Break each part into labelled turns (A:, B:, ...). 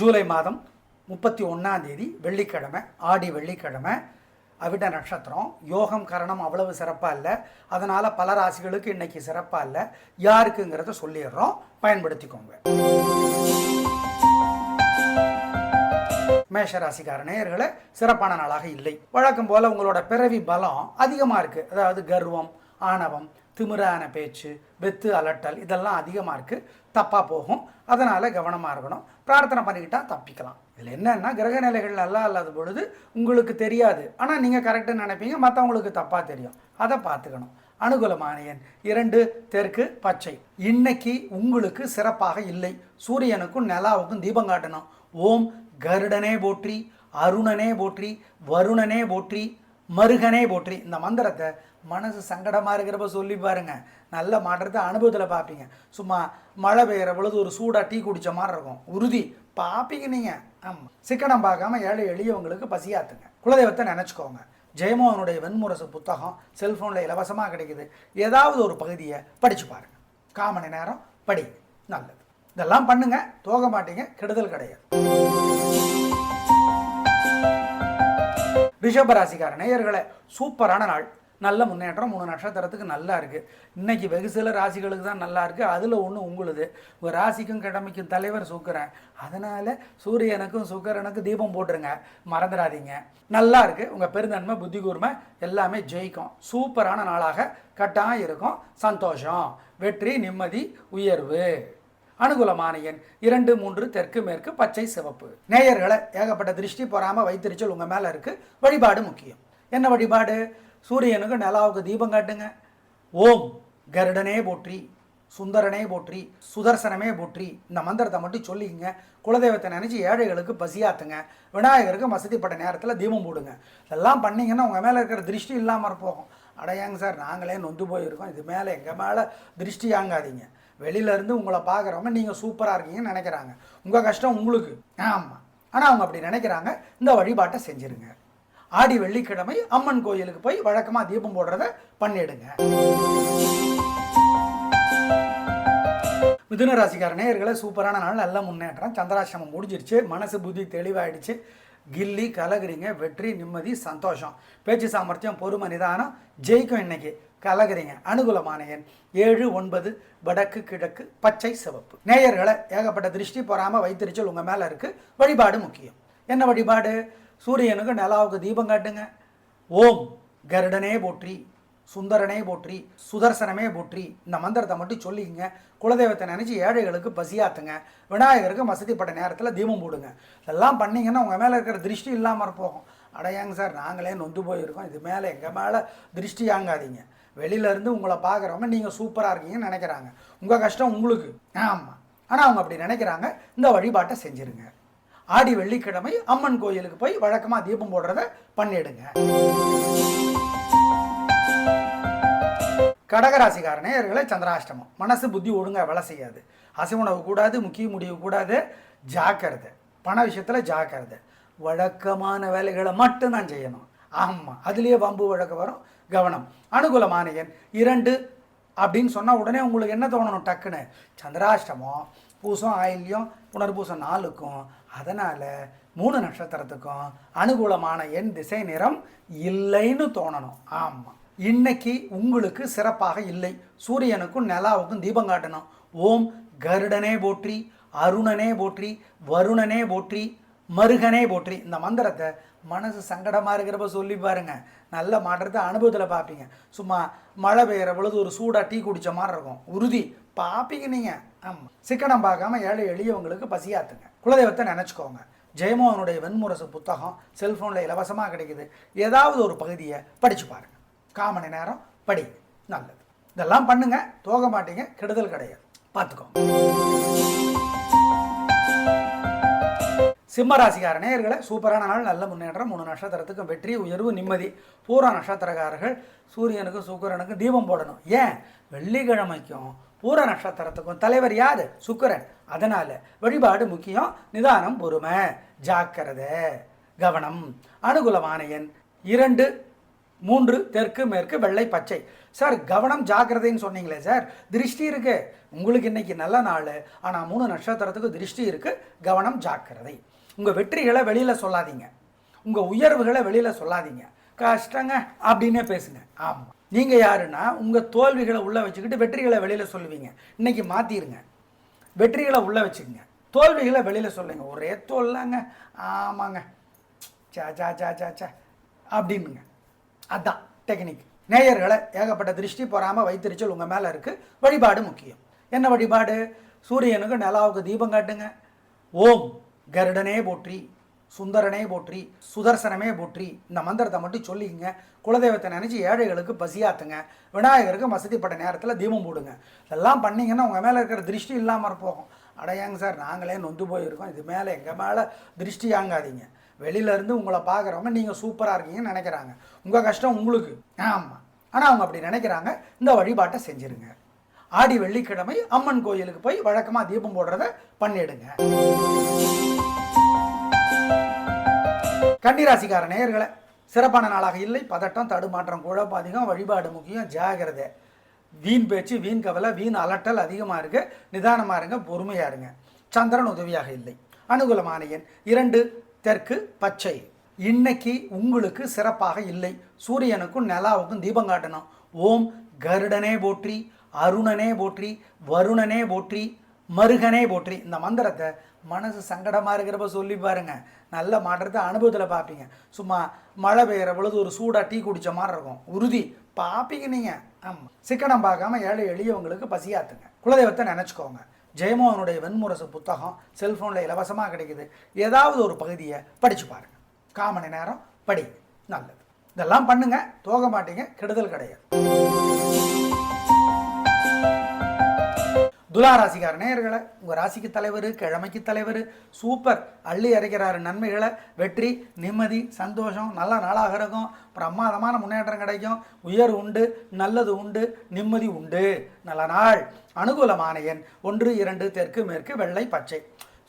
A: ஜூலை மாதம் 31ஆம் தேதி வெள்ளிக்கிழமை, ஆடி வெள்ளிக்கிழமை, அவிட்ட நட்சத்திரம். யோகம் கரணம் அவ்வளவு சிறப்பாக இல்லை, அதனால் பல ராசிகளுக்கு இன்னைக்கு சிறப்பாக இல்லை. யாருக்குங்கிறத சொல்லிடுறோம், பயன்படுத்திக்கோங்க. மேஷராசிக்கார நேயர்களே, சிறப்பான நாளாக இல்லை. வழக்கம் போல் உங்களோட பிறவி பலம் அதிகமாக இருக்குது. அதாவது கர்வம், ஆணவம், திமிரான பேச்சு, வெத்து அலட்டல் இதெல்லாம் அதிகமாக இருக்குது. தப்பாக போகும், அதனால் கவனமாக இருக்கணும். பிரார்த்தனை பண்ணிக்கிட்டால் தப்பிக்கலாம். இதில் என்னென்னா, கிரக நிலைகள் நல்லா இல்லாத பொழுது உங்களுக்கு தெரியாது, ஆனால் நீங்கள் கரெக்டுன்னு நினைப்பீங்க, மற்றவங்களுக்கு தப்பாக தெரியும். அதை பார்த்துக்கணும். அனுகூலமான எண் 2, தெற்கு பச்சை. இன்னைக்கு உங்களுக்கு சிறப்பாக இல்லை. சூரியனுக்கும் நிலாவுக்கும் தீபம் காட்டணும். ஓம் கருடனே போற்றி, அருணனே போற்றி, வருணனே போற்றி, மருகனே போற்றி. இந்த மந்திரத்தை மனசு சங்கடமாக இருக்கிறப்ப சொல்லி பாருங்க, நல்ல மாற்றத்தை அனுபவத்தில் பார்ப்பீங்க. சும்மா மழை பெய்கிற பொழுது ஒரு சூடாக டீ குடித்த மாதிரி இருக்கும், உறுதி பார்ப்பீங்க நீங்கள். ஆமாம், சிக்கனம் பார்க்காம ஏழை எளியவங்களுக்கு பசியாத்துங்க. குலதெய்வத்தை நினச்சிக்கோங்க. ஜெயமோகனுடைய வெண்முரசு புத்தகம் செல்ஃபோனில் இலவசமாக கிடைக்குது. ஏதாவது ஒரு பகுதியை படித்து பாருங்கள், 1/4 மணி நேரம் படி, நல்லது. இதெல்லாம் பண்ணுங்க, தோக மாட்டீங்க, கெடுதல் கிடையாது. ரிஷபராசிக்கார நேயர்களே, சூப்பரான நாள், நல்ல முன்னேற்றம். 3 நட்சத்திரத்துக்கு நல்லா இருக்குது. இன்றைக்கி வெகு சில ராசிகளுக்கு தான் நல்லா இருக்குது. அதில் ஒன்று உங்களுது. ஒரு ராசிக்கும் கிழமைக்கும் தலைவர் சுக்கிரன். அதனால் சூரியனுக்கும் சுக்கிரனுக்கும் தீபம் போட்டுருங்க, மறந்துடாதீங்க. நல்லா இருக்குது. உங்கள் பெருந்தன்மை, புத்தி கூர்மை எல்லாமே ஜெயிக்கும். சூப்பரான நாளாக கட்டாயம் இருக்கும். சந்தோஷம், வெற்றி, நிம்மதி, உயர்வு. அனுகூலமான எண் 2, 3, தெற்கு மேற்கு பச்சை சிவப்பு. நேயர்களை, ஏகப்பட்ட திருஷ்டி பொறாமல் வைத்திருச்சல் உங்கள் மேலே இருக்குது. வழிபாடு முக்கியம். என்ன வழிபாடு? சூரியனுக்கு நிலாவுக்கு தீபம் காட்டுங்க. ஓம் கருடனே போற்றி, சுந்தரனே போற்றி, சுதர்சனமே போற்றி. இந்த மந்திரத்தை மட்டும் சொல்லிக்கங்க. குலதெய்வத்தை நினச்சி ஏழைகளுக்கு பசியாத்துங்க. விநாயகருக்கு வசதிப்பட்ட நேரத்தில் தீபம் போடுங்க. இதெல்லாம் பண்ணிங்கன்னா உங்கள் மேலே இருக்கிற திருஷ்டி இல்லாமல் போகும். அடையாங்க சார், நாங்களே நொந்து போயிருக்கோம், இது மேலே எங்கள் மேலே திருஷ்டி ஆங்காதீங்க. வெளியிலேருந்து உங்களை பார்க்குறவங்க நீங்கள் சூப்பராக இருக்கீங்கன்னு நினைக்கிறாங்க. உங்கள் கஷ்டம் உங்களுக்கு. ஆமாம், ஆனால் அவங்க அப்படி நினைக்கிறாங்க. இந்த வழிபாட்டை செஞ்சுருங்க. ஆடி வெள்ளிக்கிழமை அம்மன் கோயிலுக்கு போய் வழக்கமாக தீபம் போடுறத பண்ணிடுங்க. மிதுன ராசிக்கார நேயர்களே, சூப்பரான நாள், நல்ல முன்னேற்றம். சந்திராசிரமம் முடிஞ்சிருச்சு, மனசு புத்தி தெளிவாயிடுச்சு. கில்லி கலகுறீங்க, வெற்றி, நிம்மதி, சந்தோஷம். பேச்சு சாமர்த்தியம், பொறுமை, நிதானம் ஜெயிக்கும். இன்னைக்கு கலகுறீங்க. அனுகூலமான எண் 7, 9, வடக்கு கிழக்கு பச்சை சிவப்பு. நேயர்களை, ஏகப்பட்ட திருஷ்டி பொறாமல் வைத்திருச்சல் உங்கள் மேலே இருக்குது. வழிபாடு முக்கியம். என்ன வழிபாடு? சூரியனுக்கு நிலாவுக்கு தீபம் காட்டுங்க. ஓம் கருடனே போற்றி, சுந்தரனே போற்றி, சுதர்சனமே போற்றி. இந்த மந்திரத்தை மட்டும் சொல்லிக்கங்க. குலதெய்வத்தை நினச்சி ஏழைகளுக்கு பசியாத்துங்க. விநாயகருக்கு வசதிப்பட்ட நேரத்தில் தீபம் போடுங்க. இதெல்லாம் பண்ணிங்கன்னா உங்கள் மேலே இருக்கிற திருஷ்டி இல்லாமல் போகும். அடையாங்க சார், நாங்களே நொந்து போயிருக்கோம், இது மேலே எங்கள் மேலே திருஷ்டி ஆங்காதீங்க. வெளியிலேருந்து உங்களை பார்க்குறவங்க நீங்கள் சூப்பராக இருக்கீங்கன்னு நினைக்கிறாங்க. உங்கள் கஷ்டம் உங்களுக்கு. ஆமாம், ஆனால் அவங்க அப்படி நினைக்கிறாங்க. இந்த வழிபாட்டை செஞ்சுருங்க. ஆடி வெள்ளிக்கிழமை அம்மன் கோயிலுக்கு போய் வழக்கமாக தீபம் போடுறத பண்ணிடுங்க. கடகராசிக்கார நேயர்களே, சந்திராஷ்டமம். மனசு புத்தி ஒழுங்காக வேலை செய்யாது. அசைவுணவு கூடாது, முக்கிய முடிவு கூடாது. ஜாக்கிரதை. பண விஷயத்தில் ஜாக்கிரதை. வழக்கமான வேலைகளை மட்டும்தான் செய்யணும். ஆமாம், அதுலேயே வம்பு வழக்கு வரும், கவனம். அனுகூலமான எண் 2 அப்படின்னு சொன்னால் உடனே உங்களுக்கு என்ன தோணணும்? டக்குன்னு சந்திராஷ்டமம், பூசம், ஆயில்யம், புனர்பூசம் 4க்கும், அதனால் 3 நட்சத்திரத்துக்கும் அனுகூலமான எண், திசை, நிறம் இல்லைன்னு தோணணும். ஆமாம், இன்னைக்கு உங்களுக்கு சிறப்பாக இல்லை. சூரியனுக்கும் நிலாவுக்கும் தீபம் காட்டணும். ஓம் கருடனே போற்றி, அருணனே போற்றி, வருணனே போற்றி, மருகனே போற்றி. இந்த மந்திரத்தை மனசு சங்கடமாக இருக்கிறப்ப சொல்லி பாருங்க, நல்ல மாற்றத்தை அனுபவத்தில் பார்ப்பீங்க. சும்மா மழை பெய்கிற பொழுது ஒரு சூடாக டீ குடித்த மாதிரி இருக்கும், உறுதி பார்ப்பீங்க நீங்கள். ஆமாம், சிக்கனம் பார்க்காம ஏழை எளியவங்களுக்கு பசியாத்துங்க. குலதெய்வத்தை நினச்சிக்கோங்க. ஜெயமோகனுடைய வெண்முரசு புத்தகம் செல்ஃபோனில் இலவசமாக கிடைக்குது. ஏதாவது ஒரு பகுதியை படித்து பாருங்கள், 1/4 மணி நேரம் படி, நல்லது. இதெல்லாம் பண்ணுங்க, தோக மாட்டீங்க, கெடுதல் கிடையாது, பார்த்துக்கோங்க. சிம்மராசிக்கார நேயர்களே, சூப்பரான நாள், நல்ல முன்னேற்றம். 3 நட்சத்திரத்துக்கும் வெற்றி, உயர்வு, நிம்மதி. பூரா நட்சத்திரக்காரர்கள் சூரியனுக்கும் சுக்கிரனுக்கும் தீபம் போடணும். ஏன்? வெள்ளிக்கிழமைக்கும் பூர நட்சத்திரத்துக்கும் தலைவர் யார்? சுக்கிரன். அதனால் வழிபாடு முக்கியம். நிதானம், பொறுமை, ஜாக்கிரதை, கவனம். அனுகூலமான எண் 2, 3 தெற்கு மேற்கு வெள்ளை பச்சை. சார் கவனம் ஜாக்கிரதைன்னு சொன்னீங்களே சார், திருஷ்டி இருக்கு உங்களுக்கு இன்னைக்கு நல்ல நாள், ஆனால் 3 நட்சத்திரத்துக்கு திருஷ்டி இருக்கு, கவனம் ஜாக்கிரதை. உங்கள் வெற்றிகளை வெளியில் சொல்லாதீங்க, உங்கள் உயர்வுகளை வெளியில் சொல்லாதீங்க, கஷ்டங்க அப்படின்னே பேசுங்க. ஆமாம், நீங்கள் யாருன்னா உங்கள் தோல்விகளை உள்ளே வச்சுக்கிட்டு வெற்றிகளை வெளியில் சொல்லுவீங்க. இன்னைக்கு மாற்றிடுங்க, வெற்றிகளை உள்ளே வச்சுக்கோங்க, தோல்விகளை வெளியில் சொல்லுங்க. ஒரே தோல்லாங்க, ஆமாங்க, சா சா சா சா சா அப்படின்னுங்க. அதான் டெக்னிக். நேயர்களை ஏகப்பட்ட திருஷ்டி பொறாமல் வைத்திருச்சல் உங்கள் மேலே இருக்குது. வழிபாடு முக்கியம். என்ன வழிபாடு? சூரியனுக்கு நிலாவுக்கு தீபம் காட்டுங்க. ஓம் கருடனே போற்றி, சுந்தரனே போற்றி, சுதர்சனமே போற்றி, இந்த மந்திரத்தை மட்டும் சொல்லிக்கங்க. குலதெய்வத்தை நினச்சி ஏழைகளுக்கு பசியாத்துங்க. விநாயகருக்கு வசதிப்பட்ட நேரத்தில் தீபம் போடுங்க. இதெல்லாம் பண்ணிங்கன்னா உங்கள் மேலே இருக்கிற திருஷ்டி இல்லாமல் போகும். அடையாங்க சார், நாங்களே நொந்து போயிருக்கோம், இது மேலே எங்கள் மேலே திருஷ்டி ஆங்காதீங்க. வெளியிலேருந்து உங்களை பார்க்குறவங்க நீங்கள் சூப்பராக இருக்கீங்கன்னு நினைக்கிறாங்க, உங்கள் கஷ்டம் உங்களுக்கு. ஆமாம், ஆனால் அவங்க அப்படி நினைக்கிறாங்க. இந்த வழிபாட்டை செஞ்சுருங்க. ஆடி வெள்ளிக்கிழமை அம்மன் கோயிலுக்கு போய் வழக்கமாக தீபம் போடுறத பண்ணிடுங்க. கன்னிராசிக்கார நேயர்களை சிறப்பான நாளாக இல்லை. பதட்டம், தடுமாற்றம், குழப்பம் அதிகம், வழிபாடு முக்கியம், ஜாகிரதை. வீண் பேச்சு, வீண் கவலை, வீண் அலட்டல் அதிகமாக இருக்கு. நிதானமாக இருங்க, பொறுமையாக இருங்க. சந்திரன் உதவியாக இல்லை. அனுகூலமான எண் 2 தெற்கு பச்சை. இன்னைக்கு உங்களுக்கு சிறப்பாக இல்லை. சூரியனுக்கும் நிலாவுக்கும் தீபம் காட்டணும். ஓம் கருடனே போற்றி, அருணனே போற்றி, வருணனே போற்றி, மருகனே போற்றி, இந்த மந்திரத்தை மனசு சங்கடமாக இருக்கிறப்ப சொல்லி பாருங்க, நல்ல மாற்றத்தை அனுபவத்தில் பார்ப்பீங்க. சும்மா மழை பெய்கிற பொழுது ஒரு சூடாக டீ குடித்த மாதிரி இருக்கும், உறுதி பார்ப்பீங்க நீங்கள். ஆமாம், சிக்கனம் பார்க்காம ஏழை எளியவங்களுக்கு பசியாத்துங்க. குலதெய்வத்தை நினச்சிக்கோங்க. ஜெயமோகனுடைய வெண்முரசு புத்தகம் செல்ஃபோனில் இலவசமாக கிடைக்குது. ஏதாவது ஒரு பகுதியை படித்து பாருங்கள், 1/4 மணி நேரம் படி, நல்லது. இதெல்லாம் பண்ணுங்க, தோக மாட்டீங்க, கெடுதல் கிடையாது. துலாராசிக்கார நேயர்களை உங்கள் ராசிக்கு தலைவர், கிழமைக்கு தலைவர் சூப்பர் அள்ளி அரைக்கிறாரு நன்மைகளை. வெற்றி, நிம்மதி, சந்தோஷம், நல்ல நாளாக இருக்கும். பிரமாதமான முன்னேற்றம் கிடைக்கும். உயர் உண்டு, நல்லது உண்டு, நிம்மதி உண்டு. நல்ல நாள். அனுகூலமான எண் 1 2 தெற்கு மேற்கு வெள்ளை பச்சை.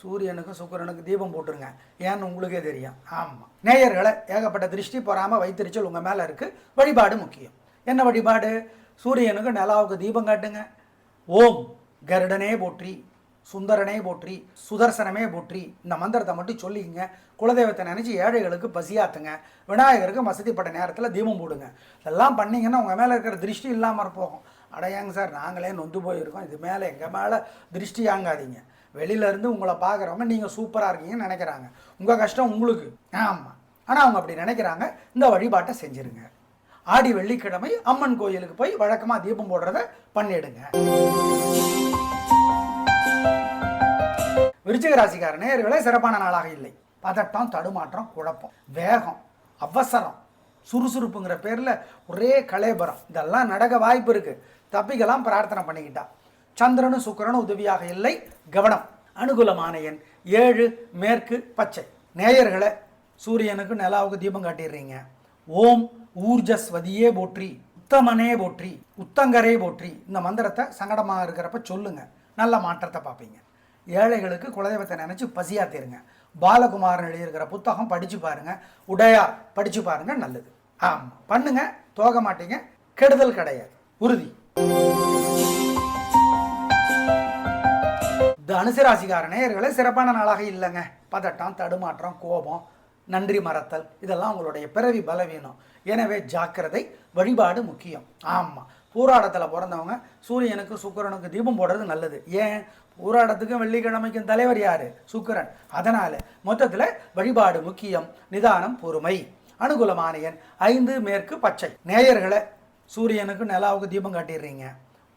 A: சூரியனுக்கும் சுக்கிரனுக்கு தீபம் போட்டுருங்க, ஏன்னு உங்களுக்கே தெரியும். ஆமாம், நேயர்களை ஏகப்பட்ட திருஷ்டி பொறாமல் வைத்திருச்சல் உங்கள் மேலே இருக்குது. வழிபாடு முக்கியம். என்ன வழிபாடு? சூரியனுக்கு நிலாவுக்கு தீபம் காட்டுங்க. ஓம் கருடனே போற்றி, சுந்தரனே போற்றி, சுதர்சனமே போற்றி, இந்த மந்திரத்தை மட்டும் சொல்லிக்கங்க. குலதெய்வத்தை நினச்சி ஏழைகளுக்கு பசியாத்துங்க. விநாயகருக்கு வசதிப்பட்ட நேரத்தில் தீபம் போடுங்க. இதெல்லாம் பண்ணிங்கன்னா உங்கள் மேலே இருக்கிற திருஷ்டி இல்லாமல் போகும். அடையாங்க சார், நாங்களே நொந்து போயிருக்கோம், இது மேலே எங்கள் மேலே திருஷ்டி ஆங்காதீங்க. வெளியிலேருந்து உங்களை பார்க்குறவங்க நீங்கள் சூப்பராக இருக்கீங்கன்னு நினைக்கிறாங்க, உங்கள் கஷ்டம் உங்களுக்கு. ஆமாம், ஆனால் அவங்க அப்படி நினைக்கிறாங்க. இந்த வழிபாட்டை செஞ்சுருங்க. ஆடி வெள்ளிக்கிழமை அம்மன் கோயிலுக்கு போய் வழக்கமாக தீபம் போடுறத பண்ணிடுங்க. விருச்சிக ராசிக்கார நேயர்களே சிறப்பான நாளாக இல்லை. பதட்டம், தடுமாற்றம், குழப்பம், வேகம், அவசரம், சுறுசுறுப்புங்கிற பேரில் ஒரே கலேபரம், இதெல்லாம் நடக்க வாய்ப்பு இருக்குது. தப்பிக்கலாம் பிரார்த்தனை பண்ணிக்கிட்டா. சந்திரனும் சுக்கிரனும் உதவியாக இல்லை, கவனம். அனுகூலமான எண் 7 மேற்கு பச்சை. நேயர்களை சூரியனுக்கு நிலாவுக்கு தீபம் காட்டிடுறீங்க. ஓம் ஊர்ஜஸ்வதியே போற்றி, உத்தமனே போற்றி, உத்தங்கரே போற்றி, இந்த மந்திரத்தை சங்கடமாக இருக்கிறப்ப சொல்லுங்க, நல்ல மாற்றத்தை பார்ப்பீங்க. ஏழைகளுக்கு குலதெய்வத்தை நினச்சி பசியாத்திருங்க. பாலகுமாரன் எழுதியிருக்கிற புத்தகம் படித்து பாருங்க, உடையார் படித்து பாருங்க, நல்லது. ஆமாம், பண்ணுங்க, தோக மாட்டீங்க, கெடுதல் கிடையாது, உறுதி. தனுசு ராசிக்கார நேயர்களே சிறப்பான நாளாக இல்லைங்க. பதட்டம், தடுமாற்றம், கோபம், நன்றி மறத்தல், இதெல்லாம் உங்களுடைய பிறவி பலவீனம். எனவே ஜாக்கிரதை. வழிபாடு முக்கியம். ஆமாம், பூராடத்தில் பிறந்தவங்க சூரியனுக்கு சுக்கிரனுக்கு தீபம் போடுறது நல்லது. ஏன்? பூராடத்துக்கும் வெள்ளிக்கிழமைக்கும் தலைவர் யார்? சுக்கிரன். அதனால் மொத்தத்தில் வழிபாடு முக்கியம், நிதானம், பொறுமை. அனுகூலமான எண் 5 மேற்கு பச்சை. நேயர்களை சூரியனுக்கு நிலாவுக்கு தீபம் காட்டிடுறீங்க.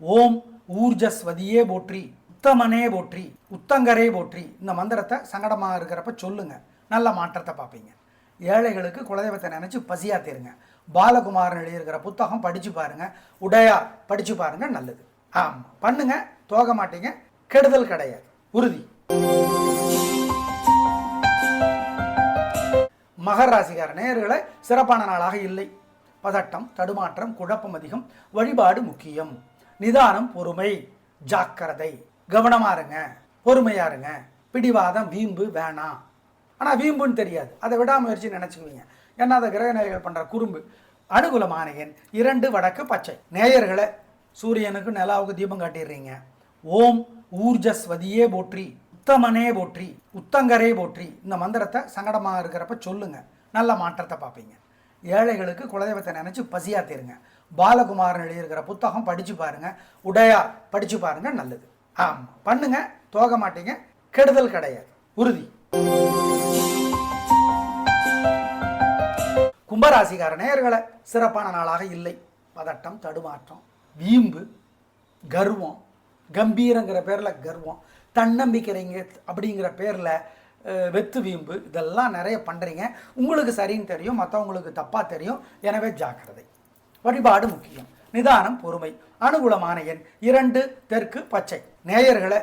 A: ஓம் ஊர்ஜஸ்வதியே போற்றி, உத்தமனே போற்றி, உத்தங்கரே போற்றி, இந்த மந்திரத்தை சங்கடமாக இருக்கிறப்ப சொல்லுங்க, நல்ல மாற்றத்தை பார்ப்பீங்க. ஏழைகளுக்கு குலதெய்வத்தை நினச்சி பசியாத்திருங்க. பாலகுமாரன் எழுதியிருக்கிற புத்தகம் படித்து பாருங்க, உடையார் படித்து பாருங்க, நல்லது. ஆமாம், பண்ணுங்க, தோக மாட்டீங்க, கெடுதல் கிடையாது, உறுதி. மகர ராசிக்கார நேயர்களை சிறப்பான நாளாக இல்லை. பதட்டம், தடுமாற்றம், குழப்பம் அதிகம். வழிபாடு முக்கியம், நிதானம், பொறுமை, ஜாக்கிரதை. கவனமாக இருங்க, பொறுமையாக இருங்க. பிடிவாதம், வீம்பு வேணாம். ஆனால் வீம்புன்னு தெரியாது, அதை விடாமுயற்சி நினச்சிக்குவீங்க. ஏன்னா அதை கிரகநிலைகள் பண்ணுற குறும்பு. அனுகூலமான எண் 2 வடக்கு பச்சை. நேயர்களை சூரியனுக்கு நிலாவுக்கு தீபம் காட்டிடுறீங்க. ஓம் ஊர்ஜஸ்வதியே போற்றி, உத்தமனே போற்றி, உத்தங்கரே போற்றி. இந்த மந்திரத்தை சங்கடமாக இருக்கிறப்ப சொல்லுங்க, நல்ல மாற்றத்தை பார்ப்பீங்க. ஏழைகளுக்கு குலதெய்வத்தை நினைச்சு பசியாத்திருங்க. பாலகுமாரன் எழுதியிருக்கிற புத்தகம் படிச்சு பாருங்க, உடையா படிச்சு பாருங்க, நல்லது. ஆமாம் பண்ணுங்க, தோக மாட்டீங்க, கெடுதல் கிடையாது, உறுதி. கும்பராசிக்கார நேயர்களை சிறப்பான நாளாக இல்லை. பதட்டம், தடுமாற்றம், வீம்பு, கர்வம், கம்பீரங்கிற பேரில் கர்வம், தன்னம்பிக்கைங்க அப்படிங்கிற பேரில் வெத்து வீம்பு, இதெல்லாம் நிறைய பண்ணுறீங்க. உங்களுக்கு சரின்னு தெரியும், மற்றவங்களுக்கு தப்பாக தெரியும். எனவே ஜாக்கிரதை. வழிபாடு முக்கியம், நிதானம், பொறுமை. அனுகூலமான எண் 2 தெற்கு பச்சை. நேயர்களை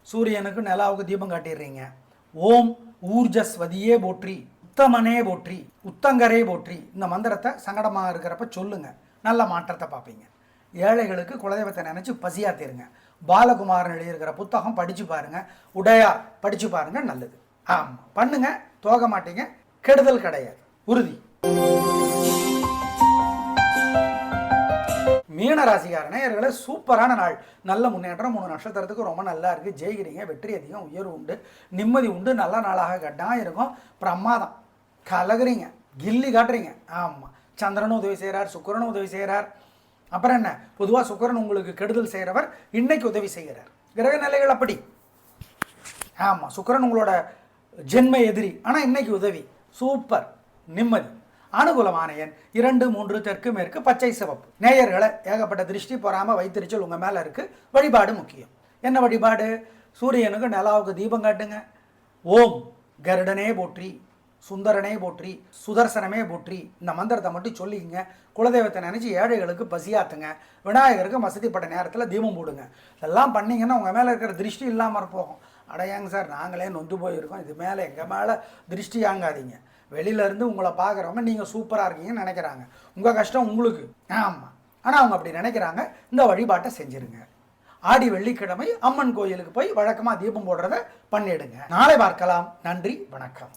A: சூரியனுக்கு நிலாவுக்கு தீபம் காட்டிடுறீங்க. ஓம் ஊர்ஜஸ்வதியே போற்றி, உத்தமனே போற்றி, உத்தங்கரே போற்றி. இந்த மந்திரத்தை சங்கடமாக இருக்கிறப்ப சொல்லுங்க, நல்ல மாற்றத்தை பார்ப்பீங்க. ஏழைகளுக்கு குலதெய்வத்தை நினைச்சு பசியாத்திருங்க. பாலகுமாரன் எழுதியிருக்கிற புத்தகம் படிச்சு பாருங்க, உடையா படிச்சு பாருங்க, நல்லது. ஆமாம் பண்ணுங்க, தோக மாட்டீங்க, கெடுதல் கிடையாது, உறுதி. மீனராசிக்கார நேயர்களே சூப்பரான நாள், நல்ல முன்னேற்றம். 3 நட்சத்திரத்துக்கு ரொம்ப நல்லா இருக்குது. ஜெயிக்கிறீங்க, வெற்றி அதிகம், உயர்வு உண்டு, நிம்மதி உண்டு, நல்ல நாளாக கட்டாயம் இருக்கும். பிரமாதம், கலகுறீங்க, கில்லி காட்டுறீங்க. ஆமாம், சந்திரனும் உதவி செய்கிறார், சுக்கிரனும் உதவி செய்கிறார். அப்புறம் என்ன, பொதுவாக சுக்கிரன் உங்களுக்கு கெடுதல் செய்கிறவர், இன்னைக்கு உதவி செய்கிறார். கிரக நிலைகள் அப்படி. ஆமாம், சுக்கிரன் உங்களோட ஜென்ம எதிரி, ஆனால் இன்னைக்கு உதவி. சூப்பர், நிம்மதி. அனுகூலமான எண் 2 3 தெற்கு மேற்கு பச்சை சிவப்பு. நேயர்களை ஏகப்பட்ட திருஷ்டி பொறாமல் வைத்திருச்சல் உங்கள் மேலே இருக்குது. வழிபாடு முக்கியம். என்ன வழிபாடு? சூரியனுக்கு நிலாவுக்கு தீபம் காட்டுங்க. ஓம் கருடனே போற்றி, சுந்தரனே போற்றி, சுதர்சனமே போற்றி. இந்த மந்திரத்தை மட்டும் சொல்லிக்கங்க. குலதெய்வத்தை நினச்சி ஏழைகளுக்கு பசியாத்துங்க. விநாயகருக்கு வசதிப்பட்ட நேரத்தில் தீபம் போடுங்க. இதெல்லாம் பண்ணிங்கன்னா உங்கள் மேலே இருக்கிற திருஷ்டி இல்லாமல் போகும். அடையாங்க சார், நாங்களே நொந்து போயிருக்கோம், இது மேலே எங்கள் மேலே திருஷ்டி ஆங்காதீங்க. வெளியிலேருந்து உங்களை பார்க்குறவங்க நீங்கள் சூப்பராக இருக்கீங்கன்னு நினைக்கிறாங்க. உங்கள் கஷ்டம் உங்களுக்கு. ஆமாம், ஆனால் அவங்க அப்படி நினைக்கிறாங்க. இந்த வழிபாட்டை செஞ்சுருங்க. ஆடி வெள்ளிக்கிழமை அம்மன் கோயிலுக்கு போய் வழக்கமாக தீபம் போடுறத பண்ணிடுங்க. நாளை பார்க்கலாம். நன்றி, வணக்கம்.